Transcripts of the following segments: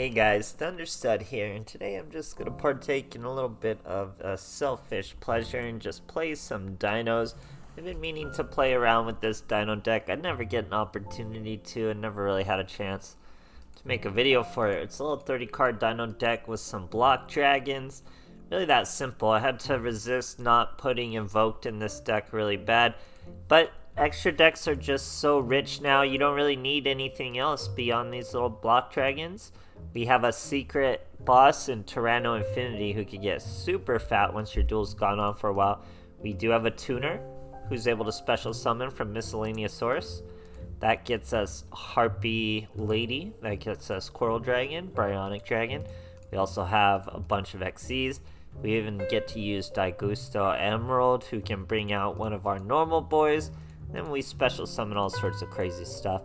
Hey guys, THUNDERSTUD here, and today I'm just going to partake in a little bit of a selfish pleasure and just play some dinos. I've been meaning to play around with this dino deck. I never get an opportunity to, and never really had a chance to make a video for it. It's a little 30 card dino deck with some block dragons. Really that simple. I had to resist not putting invoked in this deck really bad, but extra decks are just so rich now, you don't really need anything else beyond these little block dragons. We have a secret boss in Tyranno Infinity who can get super fat once your duel's gone on for a while. We do have a tuner who's able to special summon from Miscellaneous Source. That gets us Harpy Lady, that gets us Coral Dragon, Bryonic Dragon. We also have a bunch of XCs. We even get to use Daigusto Emerald, who can bring out one of our normal boys. Then we special summon all sorts of crazy stuff.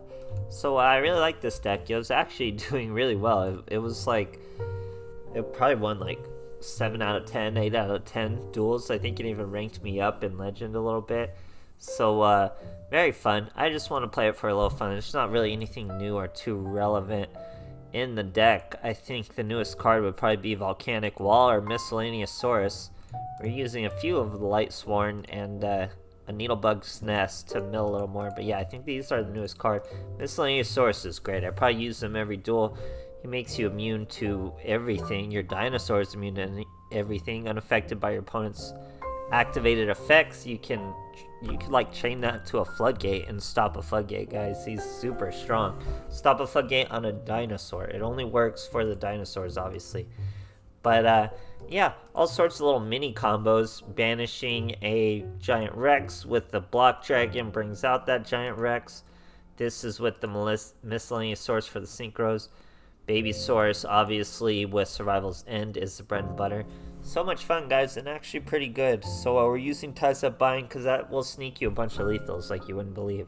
So I really like this deck. It was actually doing really well. It was like, it probably won like 7 out of 10, 8 out of 10 duels. I think it even ranked me up in Legend a little bit. So very fun. I just want to play it for a little fun. There's not really anything new or too relevant in the deck. I think the newest card would probably be Volcanic Wall or Miscellaneous Source. We're using a few of the Lightsworn and a Needlebug's Nest to mill a little more, but yeah, I think these are the newest card. Miscellaneous Source is great. I probably use them every duel. He makes you immune to everything. Your dinosaur is immune to everything, unaffected by your opponent's activated effects. You can like chain that to a floodgate and stop a floodgate, guys. He's super strong. Stop a floodgate on a dinosaur. It only works for the dinosaurs, obviously. But yeah, all sorts of little mini combos. Banishing a giant Rex with the block dragon brings out that giant Rex. This is with the Miscellaneous Source for the synchros. Baby Source, obviously, with Survival's End is the bread and butter. So much fun, guys, and actually pretty good. So we're using Ties Up Bind because that will sneak you a bunch of lethals like you wouldn't believe.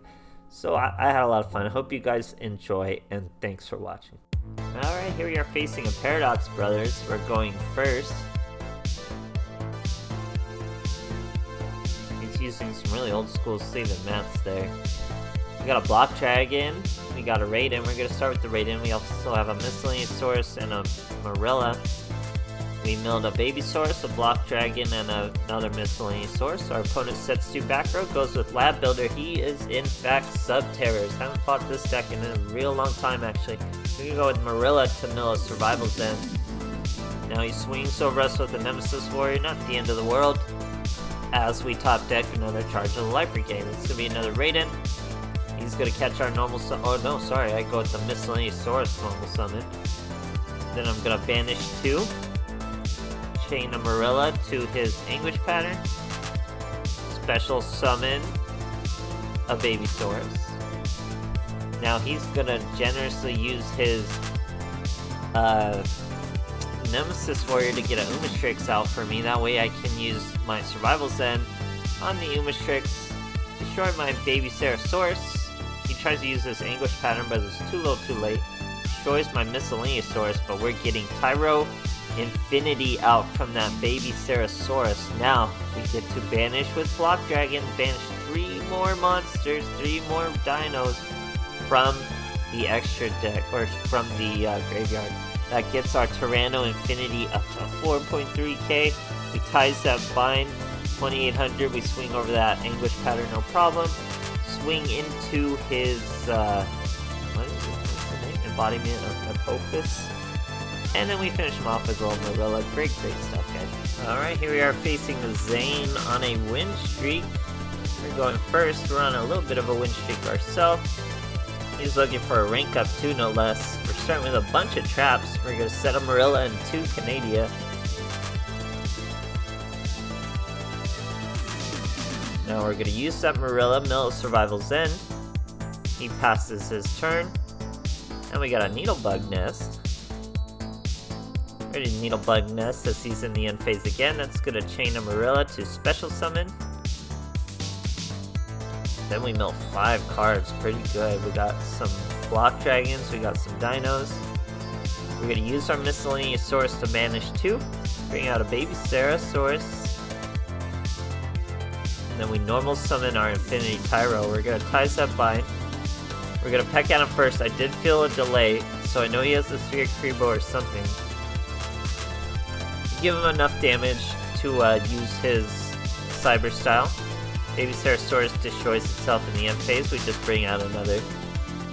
So I had a lot of fun. I hope you guys enjoy, and thanks for watching. Alright, here we are facing a Paradox Brothers. We're going first. He's using some really old school saving maths there. We got a Block Dragon. We got a Raiden. We're going to start with the Raiden. We also have a Miscellaneous Source and a Marilla. We milled a Baby Source, a Block Dragon, and another Miscellaneous Source. Our opponent sets 2 back row, goes with Lab Builder. He is in fact Sub-Terrors. Haven't fought this deck in a real long time, actually. We can go with Marilla to mill a Survival's End. Now he swings over us with the Nemesis Warrior, not the end of the world. As we top deck another charge of the Light Brigade. It's going to be another Raiden. He's going to catch our normal summon. Oh no, sorry, I go with the Miscellaneous Source normal summon. Then I'm going to banish 2. Chain a Marilla to his Anguish pattern. Special summon a Baby Source. Now he's gonna generously use his Nemesis Warrior to get an Umastrix out for me. That way I can use my Survival's End on the Umastrix, destroy my Baby Source. He tries to use this Anguish pattern, but it's too little too late. Destroys my Miscellaneous Source, but we're getting Tyro Infinity out from that Baby Saurus. Now we get to banish with Block Dragon, banish 3 more monsters, 3 more dinos from the extra deck, or from the graveyard. That gets our Tyranno Infinity up to 4.3k. We Ties That Bind, 2800. We swing over that Anguish pattern, no problem. Swing into his what is it? What's the name? Embodiment of Apophis. And then we finish him off with a little Marilla. Great stuff, guys. Alright, here we are facing the Zane on a win streak. We're going first. We're on a little bit of a win streak ourselves. He's looking for a rank up 2, no less. We're starting with a bunch of traps. We're going to set a Marilla and 2 Canadia. Now we're going to use that Marilla, mill Survival's End. He passes his turn. And we got a Needlebug Nest. Ready to Needlebug Nest as he's in the end phase again. That's going to chain a Marilla to special summon. Then we mill 5 cards, pretty good. We got some Block Dragons, we got some Dinos. We're going to use our Miscellaneous Source to banish 2. Bring out a Baby Source. And then we normal summon our Infinity Tyro. We're going to Ties That Bind. We're going to peck at him first. I did feel a delay, so I know he has the Sphere Kribo or something. Give him enough damage to use his Cyber Style. Baby Ceratosaurus destroys itself in the end phase. We just bring out another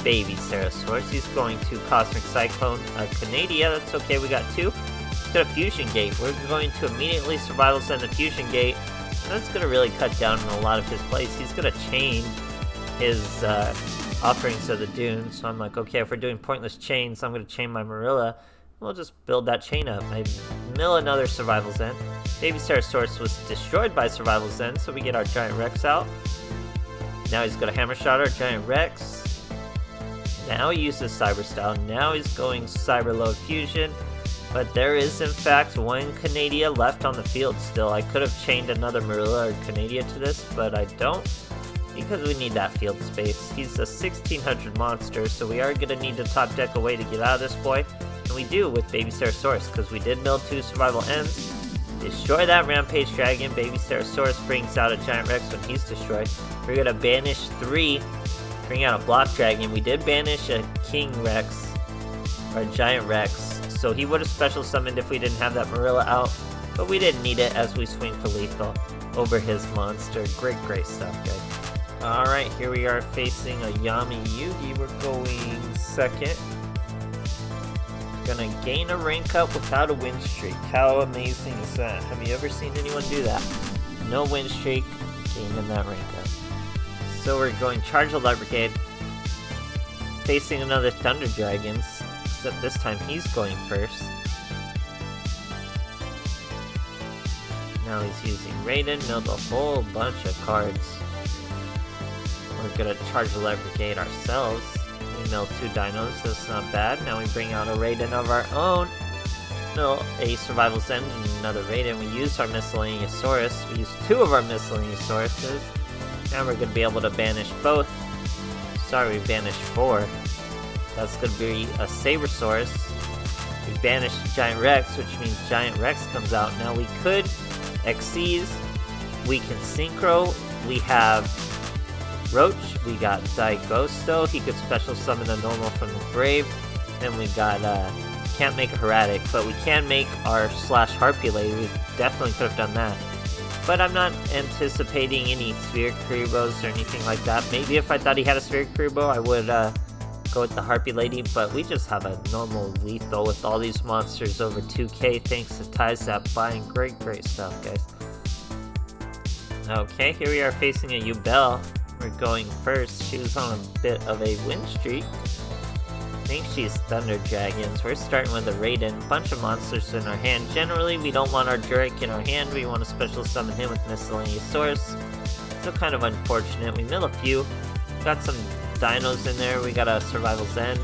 Baby Ceratosaurus. He's going to Cosmic Cyclone Canadia. That's okay, we got two. He's got a Fusion Gate. We're going to immediately Survival Send the Fusion Gate. And that's going to really cut down on a lot of his plays. He's going to chain his offerings of the Dune. So I'm like, okay, if we're doing pointless chains, I'm going to chain my Marilla. We'll just build that chain up. I mill another Survival Zen. Baby Ceratosaurus was destroyed by Survival Zen, so we get our Giant Rex out. Now he's got a Hammer Shot our Giant Rex. Now he uses Cyber Style. Now he's going Cyber Load Fusion. But there is, in fact, one Canadia left on the field still. I could have chained another Marilla or Canadia to this, but I don't, because we need that field space. He's a 1600 monster, so we are going to need to top deck a way to get out of this boy. And we do with Baby Ceratosaurus, because we did mill 2 Survival Ends. Destroy that Rampage Dragon. Baby Ceratosaurus brings out a Giant Rex when he's destroyed. We're going to banish 3, bring out a Block Dragon. We did banish a King Rex, or a Giant Rex, so he would have special summoned if we didn't have that Marilla out, but we didn't need it as we swing for lethal over his monster. Great stuff, guys. Alright, here we are facing a Yami Yugi. We're going second. Gonna gain a rank up without a win streak. How amazing is that? Have you ever seen anyone do that? No win streak, gaining that rank up. So we're going Charge the Light Brigade, facing another Thunder Dragons, except this time he's going first. Now he's using Raiden, milled a whole bunch of cards. We're gonna Charge the Light Brigade ourselves. We mill 2 dinos, that's not bad. Now we bring out a Raiden of our own. Mill a Survival Zen and another Raiden. We use our Miscellaneousaurus. We use 2 of our Miscellaneousaurus. Now we're going to be able to banish both. Sorry, we banished 4. That's going to be a Sabersaurus. We banished Giant Rex, which means Giant Rex comes out. Now we could Xyz. We can Synchro. We have Roach, we got Daigosto, he could special summon a normal from the grave. Then we got, can't make a Heratic, but we can make our slash Harpy Lady. We definitely could have done that. But I'm not anticipating any Sphere Kribos or anything like that. Maybe if I thought he had a Sphere Kribo, I would go with the Harpy Lady, but we just have a normal lethal with all these monsters over 2k thanks to Ties That Bind. Great stuff, guys. Okay, here we are facing a Yubel. We're going first. She was on a bit of a win streak. I think she's Thunder Dragons. We're starting with a Raiden. Bunch of monsters in our hand. Generally, we don't want our Jurek in our hand. We want to special summon him with Miscellaneousaurus. So kind of unfortunate. We mill a few. Got some dinos in there. We got a Survival Zen.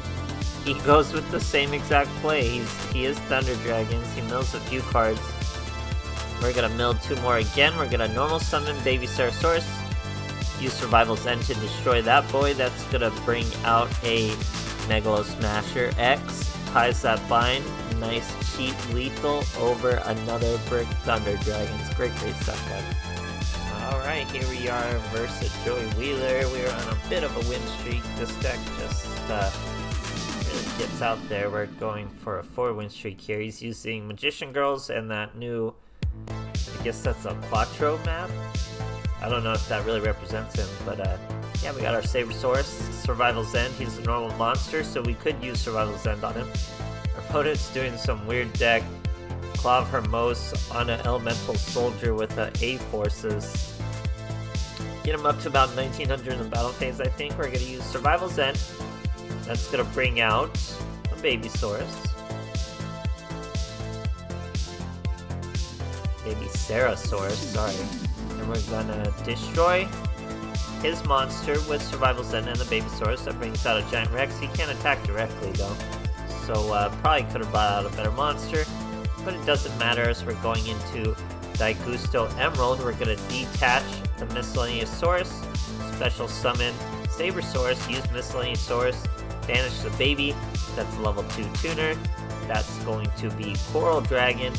He goes with the same exact play. He is Thunder Dragons. He mills a few cards. We're gonna mill 2 more again. We're gonna normal summon Baby Ceratosaurus. Use Survival Zen to destroy that boy. That's gonna bring out a Megalo Smasher X. Ties That Bind. Nice cheap lethal over another Brick Thunder Dragons. Great stuff, guys. Alright, here we are versus Joey Wheeler. We're on a bit of a win streak. This deck just really gets out there. We're going for a 4 win streak here. He's using Magician Girls and that new, I guess that's a Quattro map. I don't know if that really represents him, but yeah, we got our Sabersaurus, Survival Zen. He's a normal monster, so we could use Survival Zen on him. Our opponent's doing some weird deck. Clav Hermos on an Elemental Soldier with the A-Forces. Get him up to about 1900 in the battle phase, I think. We're going to use Survival Zen. That's going to bring out a Babysaurus. Baby Ceratosaurus, sorry. And we're gonna destroy his monster with Survival Zen and the Babysaurus. That brings out a Giant Rex. He can't attack directly though, so probably could have brought out a better monster, but it doesn't matter as we're going into Daigusto Emerald. We're gonna detach the Miscellaneousaurus, special summon Sabersaurus, use Miscellaneousaurus, banish the baby. That's a level 2 tuner. That's going to be Coral Dragon.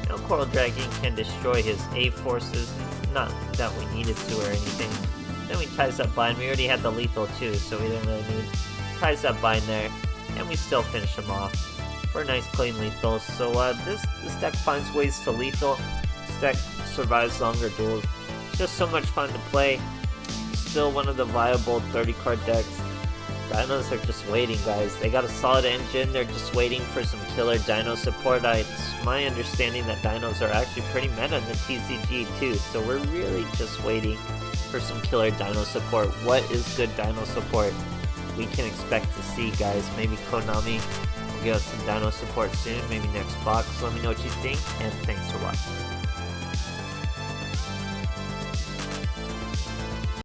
Now Coral Dragon can destroy his A-Forces. Not that we needed to or anything. Then we Ties That Bind. We already had the lethal too, so we didn't really need Ties That Bind there. and we still finish him off for a nice clean lethal. So this deck finds ways to lethal. This deck survives longer duels. Just so much fun to play. Still one of the viable 30 card decks. Dinos are just waiting, guys. They got a solid engine. They're just waiting for some killer Dino support. It's my understanding that Dinos are actually pretty meta in the TCG too. So we're really just waiting for some killer Dino support. What is good Dino support we can expect to see, guys? Maybe Konami will give us some Dino support soon. Maybe next box. Let me know what you think, and thanks for watching.